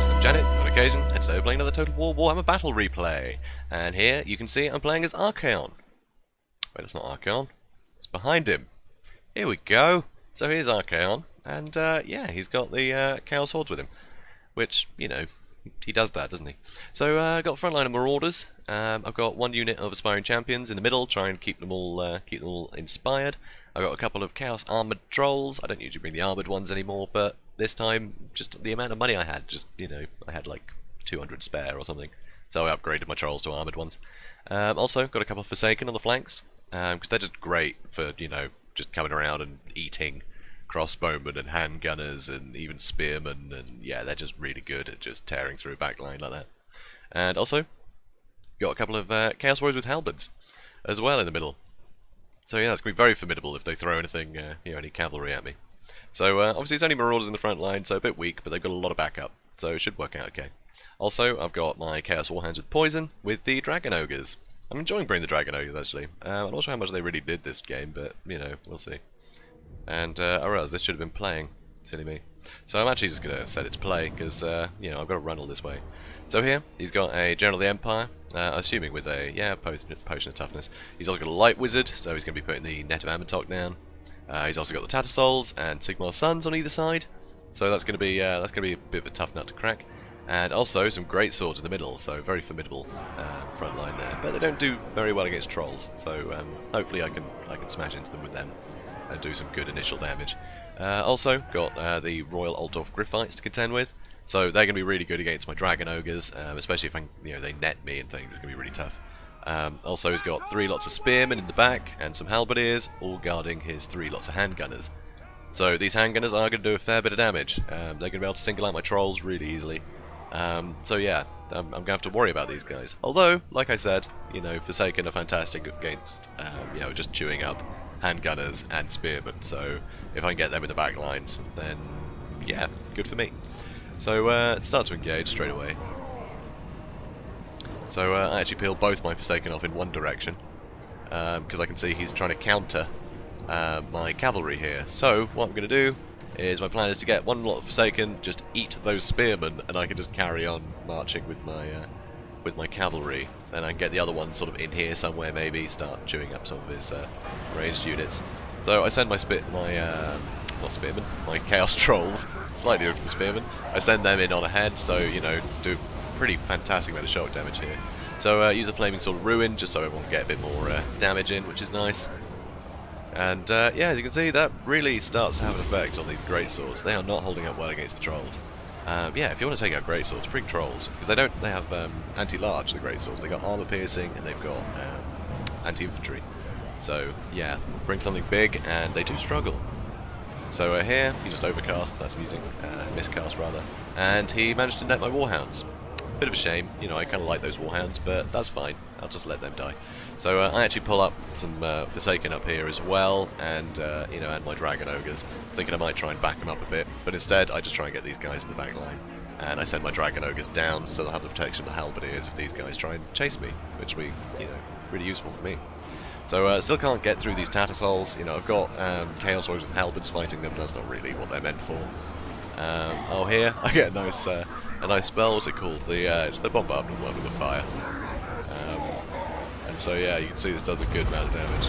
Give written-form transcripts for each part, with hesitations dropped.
guys, I'm JanetOnOccasion, and today we're playing another Total War Warhammer Battle Replay. And here, you can see I'm playing as Archaon. Wait, it's not Archaon. It's behind him. Here we go. So here's Archaon, and yeah, he's got the Chaos Swords with him. Which, you know, he does that, doesn't he? So I've got a front line of Marauders. I've got one unit of Aspiring Champions in the middle, try and keep them all inspired. I've got a couple of Chaos Armoured Trolls. I don't usually bring the armoured ones anymore, but this time, just the amount of money I had, just, you know, I had like 200 spare or something. So I upgraded my Trolls to armoured ones. Also, got a couple of Forsaken on the flanks, because they're just great for, you know, just coming around and eating crossbowmen and handgunners and even spearmen, and yeah, they're just really good at just tearing through a backline like that. And also, got a couple of Chaos Warriors with halberds as well in the middle. So yeah, it's going to be very formidable if they throw anything, you know, any cavalry at me. So obviously it's only Marauders in the front line, so a bit weak, but they've got a lot of backup, so it should work out okay. Also, I've got my Chaos Warhounds with poison with the Dragon Ogres. I'm enjoying bringing the Dragon Ogres actually. I'm not sure how much they really did this game, but you know, we'll see. And I realise this should have been playing. Silly me. So I'm actually just going to set it to play, because, you know, I've got to run all this way. So here, he's got a General of the Empire, assuming with a, yeah, potion of toughness. He's also got a Light Wizard, so he's going to be putting the Net of Amatoch down. He's also got the Tattersouls and Sigmar's Sons on either side. So that's going to be a bit of a tough nut to crack. And also some great swords in the middle, so very formidable front line there. But they don't do very well against trolls, so hopefully I can smash into them with them and do some good initial damage. Also got the Royal Altdorf Griffites to contend with, so they're going to be really good against my Dragon Ogres, especially if you know, they net me and things. It's going to be really tough. Also he's got 3 lots of Spearmen in the back and some Halberdiers, all guarding his 3 lots of Handgunners. So these Handgunners are going to do a fair bit of damage. They're going to be able to single out my Trolls really easily. So yeah, I'm going to have to worry about these guys. Although, like I said, you know, Forsaken are fantastic against, you know, just chewing up Handgunners and Spearmen, so if I can get them in the back lines, then yeah, good for me. So start to engage straight away. So I actually peel both my Forsaken off in one direction, because I can see he's trying to counter my cavalry here. So what I'm going to do is, my plan is to get one lot of Forsaken, just eat those Spearmen, and I can just carry on marching with my cavalry. Then I can get the other one sort of in here somewhere, maybe start chewing up some of his ranged units. So I send my not Spearmen, my Chaos Trolls, slightly different from Spearmen. I send them in on ahead, so you know, do pretty fantastic amount of shock damage here. So use a Flaming Sword of Ruin just so everyone can get a bit more damage in, which is nice. And yeah, as you can see, that really starts to have an effect on these great swords. They are not holding up well against the trolls. Yeah, if you want to take out great swords, bring trolls, because they have anti-large, the great swords. They got armor piercing and they've got anti-infantry. So yeah, bring something big, and they do struggle. So here he just overcast. That's using miscast rather, and he managed to net my Warhounds. Bit of a shame, you know, I kind of like those Warhounds, but that's fine. I'll just let them die. So I actually pull up some Forsaken up here as well, and you know, and my Dragon Ogres, thinking I might try and back them up a bit, but instead I just try and get these guys in the back line, and I send my Dragon Ogres down so they'll have the protection of the Halberdiers if these guys try and chase me, which will be, you know, really useful for me. So still can't get through these Tattersouls. You know, I've got Chaos Warriors with halberds fighting them. That's not really what they're meant for. Oh, here I get a nice spell. What's it called? It's the bombardment one with the fire. And so yeah, you can see this does a good amount of damage.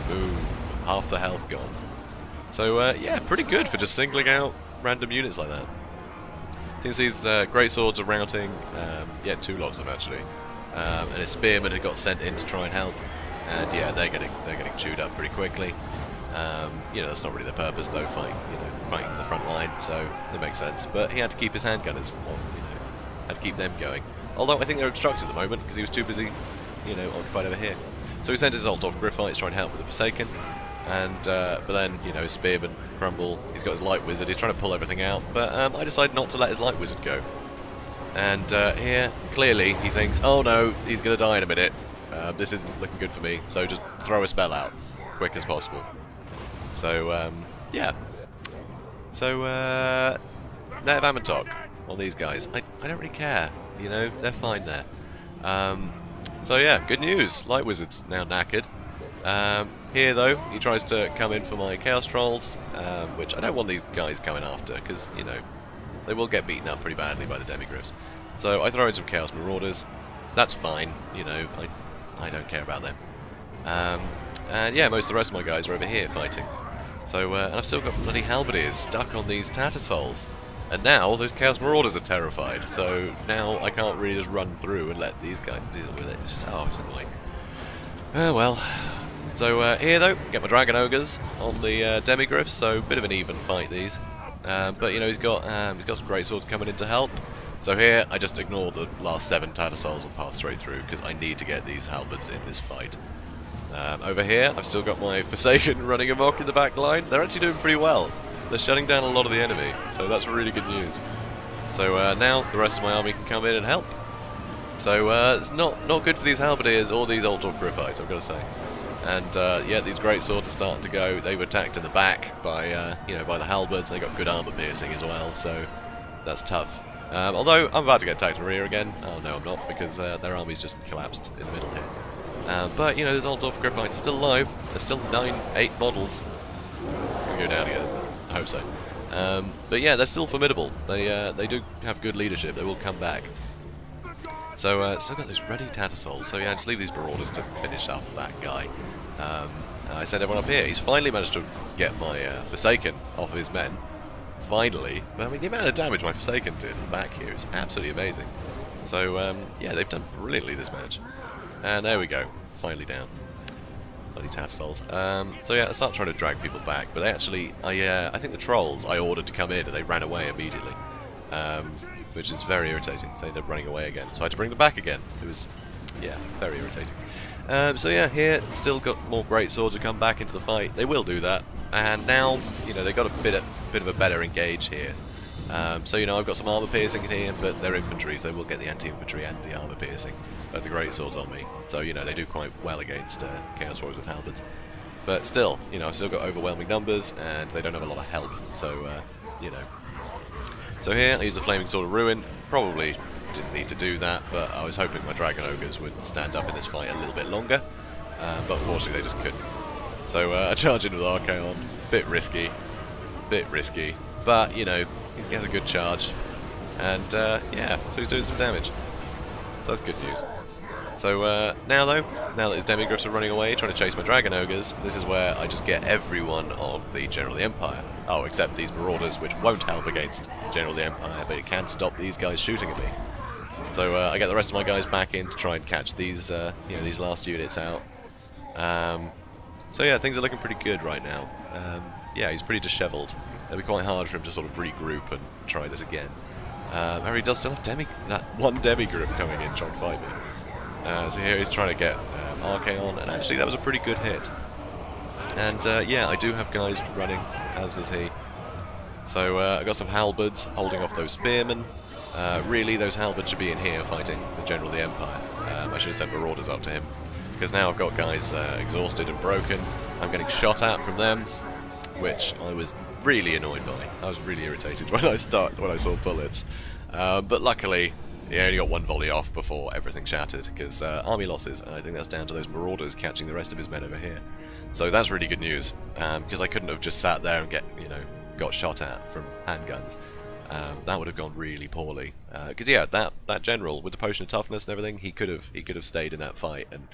Boom, half the health gone. So yeah, pretty good for just singling out random units like that. Since these great swords are routing, yeah, 2 lots of them actually. And his Spearmen had got sent in to try and help, and yeah, they're getting chewed up pretty quickly. You know, that's not really their purpose though, fighting in the front line, so it makes sense. But he had to keep his handgunners on, you know, had to keep them going. Although I think they're obstructed at the moment because he was too busy, you know, occupied over here. So he sent his Altdorf Griffites trying to help with the Forsaken, and but then, you know, his Spearmen crumble. He's got his Light Wizard. He's trying to pull everything out, but I decided not to let his Light Wizard go. And here, clearly, he thinks, oh no, he's going to die in a minute. This isn't looking good for me, so just throw a spell out, quick as possible. So, yeah. So, Net of Amatoch on these guys. I don't really care, you know, they're fine there. So yeah, good news, Light Wizard's now knackered. Here though, he tries to come in for my Chaos Trolls, which I don't want these guys coming after, because, you know, they will get beaten up pretty badly by the Demigriffs. So I throw in some Chaos Marauders. That's fine, you know, I don't care about them. And yeah, most of the rest of my guys are over here fighting. So, and I've still got bloody Halberdiers stuck on these Tattersalls. And now those Chaos Marauders are terrified, so now I can't really just run through and let these guys deal with it. It's just, oh, it's annoying. Oh well. So here though, get my Dragon Ogres on the Demigriffs, so a bit of an even fight these. But you know, he's got some great swords coming in to help. So here, I just ignore the last 7 Tattersalls and path straight through, because I need to get these halberds in this fight. Over here, I've still got my Forsaken running amok in the back line. They're actually doing pretty well. They're shutting down a lot of the enemy, so that's really good news. So now the rest of my army can come in and help. So it's not good for these halberdiers or these old dog Griffites, I've got to say. And yeah, these great swords are starting to go. They were attacked in the back by you know, by the halberds. They got good armor piercing as well, so that's tough. Although I'm about to get attacked in the rear again. Oh no, I'm not, because their army's just collapsed in the middle here. But you know, those old dog Griffites are still alive. There's still 8 models. It's gonna go down again, isn't it? I hope so. But yeah, they're still formidable. They do have good leadership. They will come back. So still got those ready Tattersalls. So yeah, just leave these Marauders to finish up that guy. I sent everyone up here. He's finally managed to get my Forsaken off of his men. Finally. But I mean, the amount of damage my Forsaken did back here is absolutely amazing. So yeah, they've done brilliantly this match. And there we go. Finally down. Bloody Tattersalls. So yeah, I started trying to drag people back, but they actually, I think the Trolls I ordered to come in and they ran away immediately. Which is very irritating, so they ended up running away again. So I had to bring them back again. It was, yeah, very irritating. So yeah, here, still got more great swords to come back into the fight. They will do that. And now, you know, they've got a bit of a better engage here. So, you know, I've got some armor piercing in here, but they're infantry, so they will get the anti-infantry and the armor piercing. But the great swords on me. So, you know, they do quite well against Chaos Warriors with halberds. But still, you know, I've still got overwhelming numbers, and they don't have a lot of help. So, you know. So here, I use the Flaming Sword of Ruin. Probably didn't need to do that, but I was hoping my Dragon Ogres would stand up in this fight a little bit longer. But unfortunately, they just couldn't. So I charge in with Archaon. Bit risky. But, you know, he has a good charge. And, yeah, so he's doing some damage. So that's good news. So now though, now that his Demigriffs are running away, trying to chase my Dragon Ogres, this is where I just get everyone on the General of the Empire. Oh, except these Marauders, which won't help against General of the Empire, but it can stop these guys shooting at me. So I get the rest of my guys back in to try and catch these, you know, these last units out. So yeah, things are looking pretty good right now. Yeah, he's pretty dishevelled. It'll be quite hard for him to sort of regroup and try this again. However, he does still have that one Demigriff coming in trying to fight me. So here he's trying to get Archaon, and actually that was a pretty good hit. And yeah, I do have guys running, as does he. So I got some halberds holding off those spearmen. Really, those halberds should be in here fighting the General of the Empire. I should have sent Marauders up to him, because now I've got guys exhausted and broken. I'm getting shot at from them, which I was really annoyed by. I was really irritated when I saw bullets. But luckily, he only got one volley off before everything shattered, because army losses, and I think that's down to those Marauders catching the rest of his men over here. So that's really good news, because I couldn't have just sat there and got shot at from handguns. That would have gone really poorly. Because yeah, that general with the potion of toughness and everything, he could have stayed in that fight, and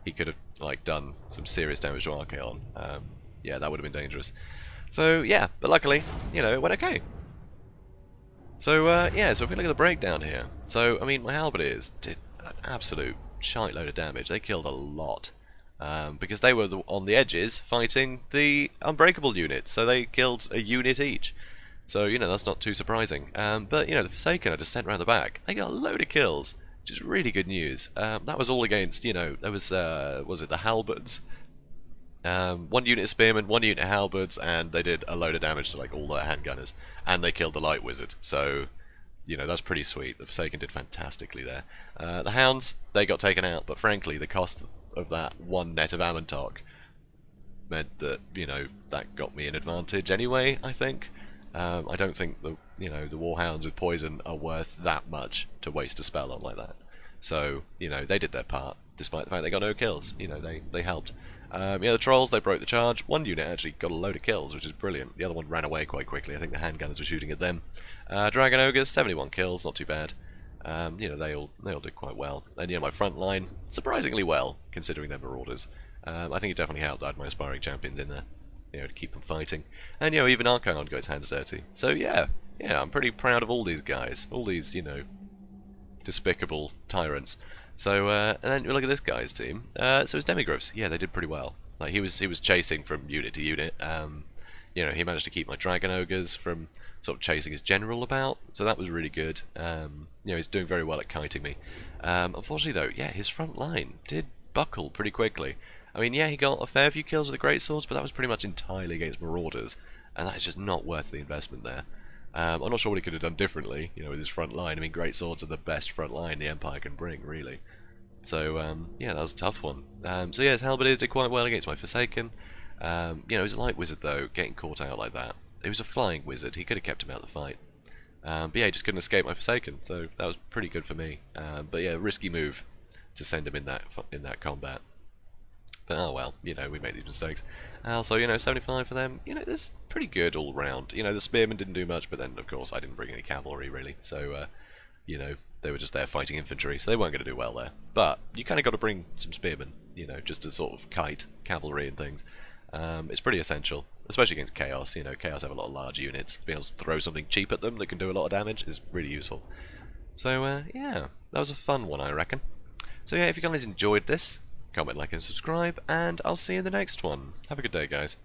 he could have like done some serious damage to Archaon. Yeah, that would have been dangerous. So yeah, but luckily, you know, it went okay. So yeah, so if we look at the breakdown here, so I mean, my Halberdiers did an absolute shite load of damage. They killed a lot. Because they were on the edges fighting the Unbreakable unit, so they killed a unit each. So, you know, that's not too surprising. But, you know, the Forsaken I just sent around the back. They got a load of kills, which is really good news. That was all against, you know, there was it the Halberds? One unit of Spearmen, one unit of Halberds, and they did a load of damage to, like, all the handgunners. And they killed the Light Wizard, so, you know, that's pretty sweet. The Forsaken did fantastically there. The Hounds, they got taken out, but frankly, the cost of that one net of Amantok meant that, you know, that got me an advantage anyway, I think. I don't think the Warhounds with poison are worth that much to waste a spell on like that. So, you know, they did their part, despite the fact they got no kills. You know, they helped. Yeah, the trolls, they broke the charge. One unit actually got a load of kills, which is brilliant. The other one ran away quite quickly. I think the handgunners were shooting at them. Dragon Ogres, 71 kills, not too bad. You know, they all did quite well. And, you know, my front line, surprisingly well, considering they're Marauders. I think it definitely helped that I had my aspiring champions in there, you know, to keep them fighting. And, you know, even Archon got his hands dirty. So, yeah, I'm pretty proud of all these guys. All these, you know, despicable tyrants. So, and then look at this guy's team. So his Demigryphs, yeah, they did pretty well. Like, he was chasing from unit to unit. You know, he managed to keep my Dragon Ogres from sort of chasing his general about, so that was really good. You know, he's doing very well at kiting me. Unfortunately, though, yeah, his front line did buckle pretty quickly. I mean, yeah, he got a fair few kills with the greatswords, but that was pretty much entirely against Marauders, and that is just not worth the investment there. I'm not sure what he could have done differently, you know, with his front line. I mean, greatswords are the best front line the Empire can bring, really. So, yeah, that was a tough one. So, yeah, his Halberdiers did quite well against my Forsaken. You know, he's a light wizard, though, getting caught out like that. He was a flying wizard. He could have kept him out of the fight. But yeah, he just couldn't escape my Forsaken, so that was pretty good for me. But yeah, risky move to send him in that combat. But oh well, you know, we made these mistakes. Also, you know, 75 for them, you know, that's pretty good all round. You know, the spearmen didn't do much, but then, of course, I didn't bring any cavalry, really. So, you know, they were just there fighting infantry, so they weren't going to do well there. But you kind of got to bring some spearmen, you know, just to sort of kite cavalry and things. It's pretty essential, especially against Chaos. You know, Chaos have a lot of large units. Being able to throw something cheap at them that can do a lot of damage is really useful. So, yeah, that was a fun one, I reckon. So, yeah, if you guys enjoyed this, comment, like, and subscribe, and I'll see you in the next one. Have a good day, guys.